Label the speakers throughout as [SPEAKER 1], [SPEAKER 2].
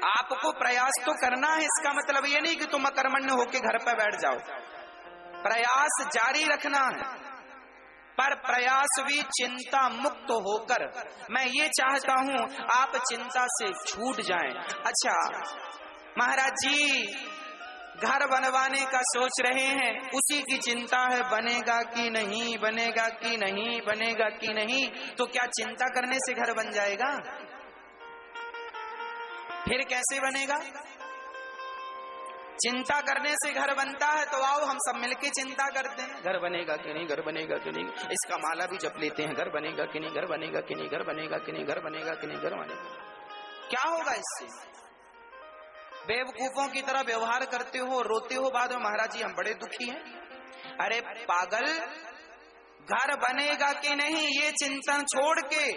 [SPEAKER 1] आपको प्रयास तो करना है, इसका मतलब ये नहीं कि तुम अकर्मण्य होके घर पर बैठ जाओ, प्रयास जारी रखना है, पर प्रयास भी चिंता मुक्त होकर। मैं ये चाहता हूं आप चिंता से छूट जाएं। अच्छा महाराज जी घर बनवाने का सोच रहे हैं, उसी की चिंता है बनेगा कि नहीं, बनेगा कि नहीं, बनेगा कि नहीं। तो क्या चिंता करने से घर बन जाएगा? फिर कैसे बनेगा? चिंता करने से घर बनता है तो आओ हम सब मिलके चिंता करते हैं, घर बनेगा कि नहीं, घर बनेगा कि नहीं, इसका माला भी जप लेते हैं, घर बनेगा कि नहीं, घर बनेगा कि नहीं, घर बनेगा कि नहीं, घर बनेगा कि नहीं, घर बनेगा। क्या होगा इससे? बेवकूफों की तरह व्यवहार करते हो, रोते हो बाद में, महाराज जी हम बड़े दुखी हैं। अरे पागल, घर बनेगा कि नहीं ये चिंतन छोड़ के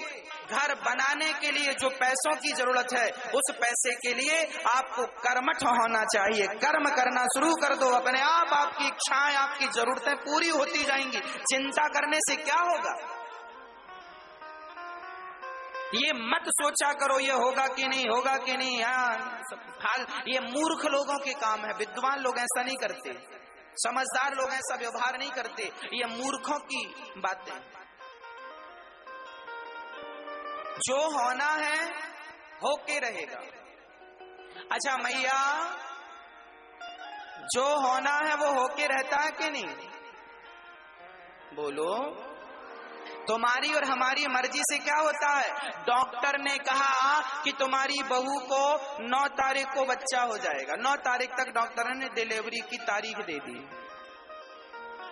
[SPEAKER 1] घर बनाने के लिए जो पैसों की जरूरत है, उस पैसे के लिए आपको कर्मठ होना चाहिए। कर्म करना शुरू कर दो, अपने आप आपकी इच्छाएं, आपकी जरूरतें पूरी होती जाएंगी। चिंता करने से क्या होगा? ये मत सोचा करो ये होगा कि नहीं, होगा कि नहीं। ये मूर्ख लोगों के काम है, विद्वान लोग ऐसा नहीं करते, समझदार लोग ऐसा व्यवहार नहीं करते, ये मूर्खों की बातें। जो होना है होके रहेगा। अच्छा मैया, जो होना है वो होके रहता है कि नहीं? बोलो। तुम्हारी और हमारी मर्जी से क्या होता है? डॉक्टर ने कहा कि तुम्हारी बहू को 9 तारीख को बच्चा हो जाएगा, 9 तारीख तक डॉक्टर ने डिलीवरी की तारीख दे दी।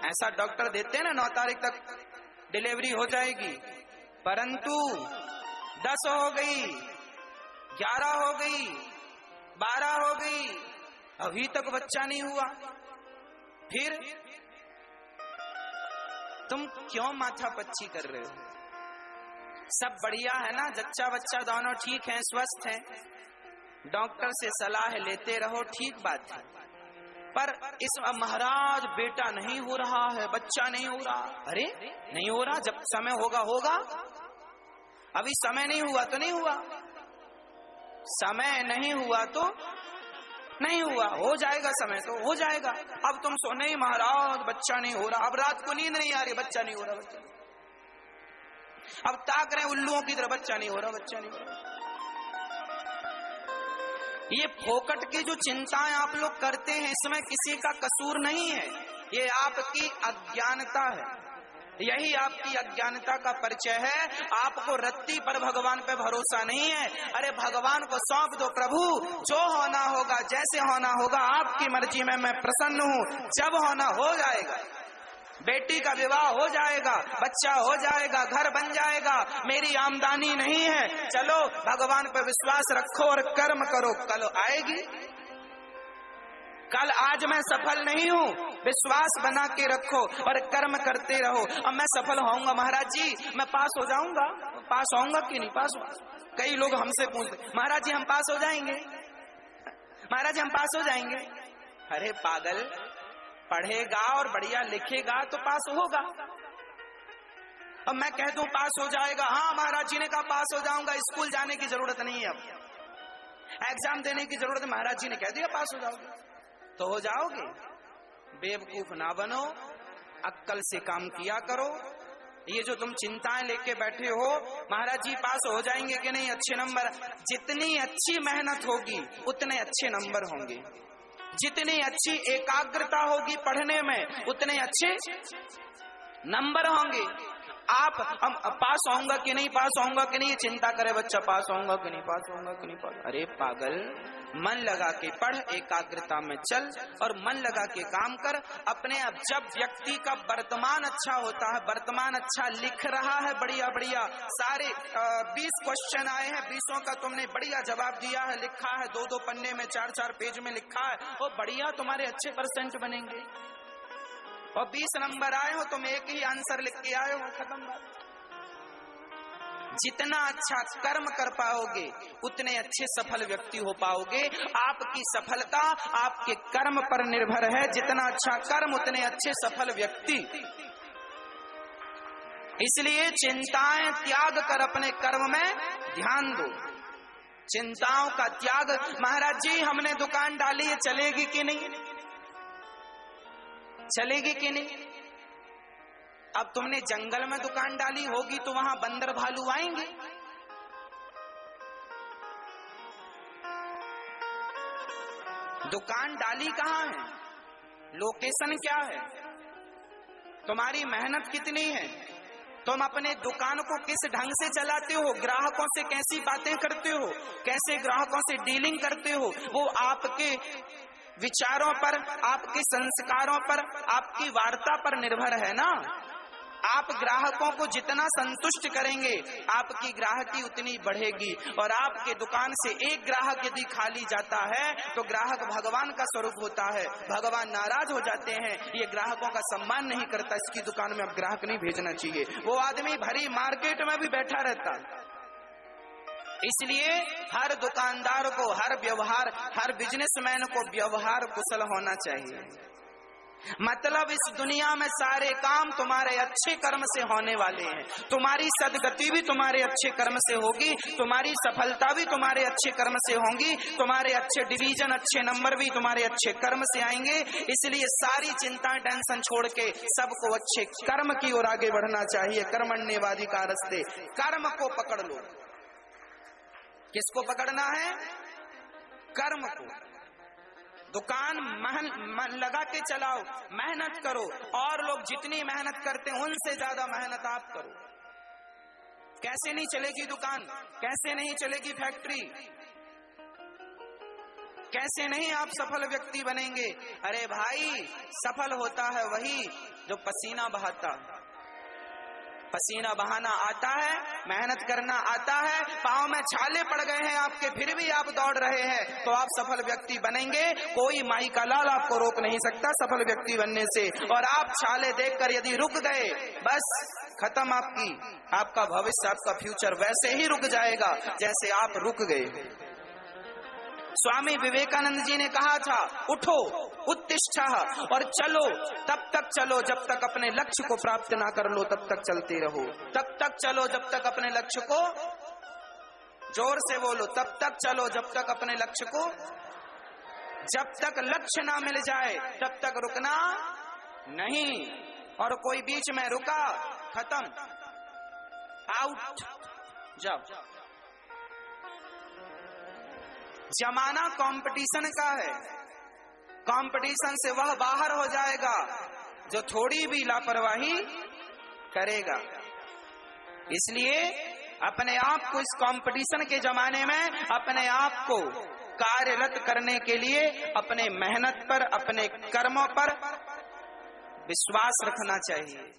[SPEAKER 1] ऐसा डॉक्टर देते हैं ना, 9 तारीख तक डिलीवरी हो जाएगी, परंतु 10 हो गई, 11 हो गई, 12 हो गई, अभी तक बच्चा नहीं हुआ। फिर तुम क्यों माथा पच्ची कर रहे हो? सब बढ़िया है ना, जच्चा बच्चा दोनों ठीक हैं, स्वस्थ हैं, डॉक्टर से सलाह लेते रहो, ठीक बात है। पर इस महाराज बेटा नहीं हो रहा है, बच्चा नहीं हो रहा। अरे नहीं हो रहा, जब समय होगा होगा। अभी समय नहीं हुआ तो नहीं हुआ, समय नहीं हुआ तो नहीं हुआ, हो जाएगा समय तो हो जाएगा। अब तुम सो नहीं महाराज बच्चा नहीं हो रहा, अब रात को नींद नहीं आ रही, बच्चा नहीं हो रहा, बच्चा। अब ताक रहे उल्लुओं की तरह, बच्चा नहीं हो रहा, बच्चा नहीं हो रहा। ये फोकट की जो चिंताएं आप लोग करते हैं, इसमें किसी का कसूर नहीं है, ये आपकी अज्ञानता है, यही आपकी अज्ञानता का परिचय है। आपको रत्ती पर भगवान पे भरोसा नहीं है। अरे भगवान को सौंप दो, प्रभु जो होना होगा, जैसे होना होगा, आपकी मर्जी में मैं प्रसन्न हूँ। जब होना हो जाएगा, बेटी का विवाह हो जाएगा, बच्चा हो जाएगा, घर बन जाएगा। मेरी आमदनी नहीं है, चलो भगवान पे विश्वास रखो और कर्म करो, कल आएगी। कल आज मैं सफल नहीं हूँ, विश्वास बना के रखो और कर्म करते रहो। अब मैं सफल होऊंगा महाराज जी, मैं पास हो जाऊंगा, पास होऊंगा कि नहीं पास हो? कई लोग हमसे पूछते महाराज जी हम पास हो जाएंगे, महाराज जी हम पास हो जाएंगे। अरे पागल, पढ़ेगा और बढ़िया लिखेगा तो पास होगा। अब मैं कह दूं पास हो जाएगा, हाँ महाराज जी ने कहा पास हो जाऊंगा, स्कूल जाने की जरूरत नहीं है, अब एग्जाम देने की जरूरत है, महाराज जी ने कह दिया पास हो जाओगे तो हो जाओगे। बेवकूफ ना बनो, अक्कल से काम किया करो। ये जो तुम चिंताएं लेके बैठे हो, महाराज जी पास हो जाएंगे कि नहीं, अच्छे नंबर, जितनी अच्छी मेहनत होगी उतने अच्छे नंबर होंगे, जितनी अच्छी एकाग्रता होगी पढ़ने में उतने अच्छे नंबर होंगे। आप हम पास होऊंगा कि नहीं, पास होऊंगा कि नहीं चिंता करे बच्चा, पास होऊंगा कि नहीं, पास होऊंगा कि नहीं पास। अरे पागल, मन लगा के पढ़, एकाग्रता में चल और मन लगा के काम कर अपने। अब जब व्यक्ति का वर्तमान अच्छा होता है, वर्तमान अच्छा लिख रहा है, बढ़िया बढ़िया सारे 20 क्वेश्चन आए हैं, 20 का तुमने बढ़िया जवाब दिया है, लिखा है 2-2 पन्ने में, 4-4 पेज में लिखा है, वो बढ़िया तुम्हारे अच्छे परसेंट बनेंगे। और 20 नंबर आए हो, तुम एक ही आंसर लिख के आए हो, खत्म बात। जितना अच्छा कर्म कर पाओगे उतने अच्छे सफल व्यक्ति हो पाओगे। आपकी सफलता आपके कर्म पर निर्भर है, जितना अच्छा कर्म उतने अच्छे सफल व्यक्ति। इसलिए चिंताएं त्याग कर अपने कर्म में ध्यान दो। चिंताओं का त्याग। महाराज जी हमने दुकान डाली है, चलेगी कि नहीं? चलेगी कि नहीं? अब तुमने जंगल में दुकान डाली होगी तो वहां बंदर भालू आएंगे। दुकान डाली कहां है? लोकेशन क्या है? तुम्हारी मेहनत कितनी है? तुम अपने दुकान को किस ढंग से चलाते हो? ग्राहकों से कैसी बातें करते हो? कैसे ग्राहकों से डीलिंग करते हो? वो आपके विचारों पर, आपके संस्कारों पर, आपकी वार्ता पर निर्भर है ना। आप ग्राहकों को जितना संतुष्ट करेंगे आपकी ग्राहकी उतनी बढ़ेगी। और आपके दुकान से एक ग्राहक यदि खाली जाता है तो ग्राहक भगवान का स्वरूप होता है, भगवान नाराज हो जाते हैं, ये ग्राहकों का सम्मान नहीं करता, इसकी दुकान में अब ग्राहक नहीं भेजना चाहिए। वो आदमी भरी मार्केट में भी बैठा रहता। इसलिए हर दुकानदार को, हर व्यवहार, हर बिजनेसमैन को व्यवहार कुशल होना चाहिए। मतलब इस दुनिया में सारे काम तुम्हारे अच्छे कर्म से होने वाले हैं। तुम्हारी सदगति भी तुम्हारे अच्छे कर्म से होगी, तुम्हारी सफलता भी तुम्हारे अच्छे कर्म से होंगी, तुम्हारे अच्छे डिवीजन, अच्छे नंबर भी तुम्हारे अच्छे कर्म से आएंगे। इसलिए सारी चिंता, टेंशन छोड़ के सबको अच्छे कर्म की ओर आगे बढ़ना चाहिए। कर्मण्येवादी का रास्ते, कर्म को पकड़ लो। किसको पकड़ना है? कर्म को। दुकान मन लगा के चलाओ, मेहनत करो, और लोग जितनी मेहनत करते हैं उनसे ज्यादा मेहनत आप करो। कैसे नहीं चलेगी दुकान? कैसे नहीं चलेगी फैक्ट्री? कैसे नहीं आप सफल व्यक्ति बनेंगे? अरे भाई, सफल होता है वही जो पसीना बहाता। पसीना बहाना आता है, मेहनत करना आता है, पांव में छाले पड़ गए हैं आपके, फिर भी आप दौड़ रहे हैं, तो आप सफल व्यक्ति बनेंगे। कोई माई का लाल आपको रोक नहीं सकता सफल व्यक्ति बनने से। और आप छाले देखकर यदि रुक गए, बस खत्म आपका भविष्य, आपका फ्यूचर वैसे ही रुक जाएगा जैसे आप रुक गए। स्वामी विवेकानंद जी ने कहा था, उठो, उत्तिष्ठः, और चलो, तब तक चलो जब तक अपने लक्ष्य को प्राप्त ना कर लो, तब तक चलते रहो। तब तक चलो जब तक अपने लक्ष्य को, जोर से बोलो, तब तक चलो जब तक अपने लक्ष्य को, जब तक लक्ष्य ना मिल जाए तब तक रुकना नहीं। और कोई बीच में रुका, खत्म, आउट। जब जमाना कंपटीशन का है, कंपटीशन से वह बाहर हो जाएगा जो थोड़ी भी लापरवाही करेगा। इसलिए अपने आप को इस कंपटीशन के जमाने में अपने आप को कार्यरत करने के लिए अपने मेहनत पर, अपने कर्मों पर विश्वास रखना चाहिए।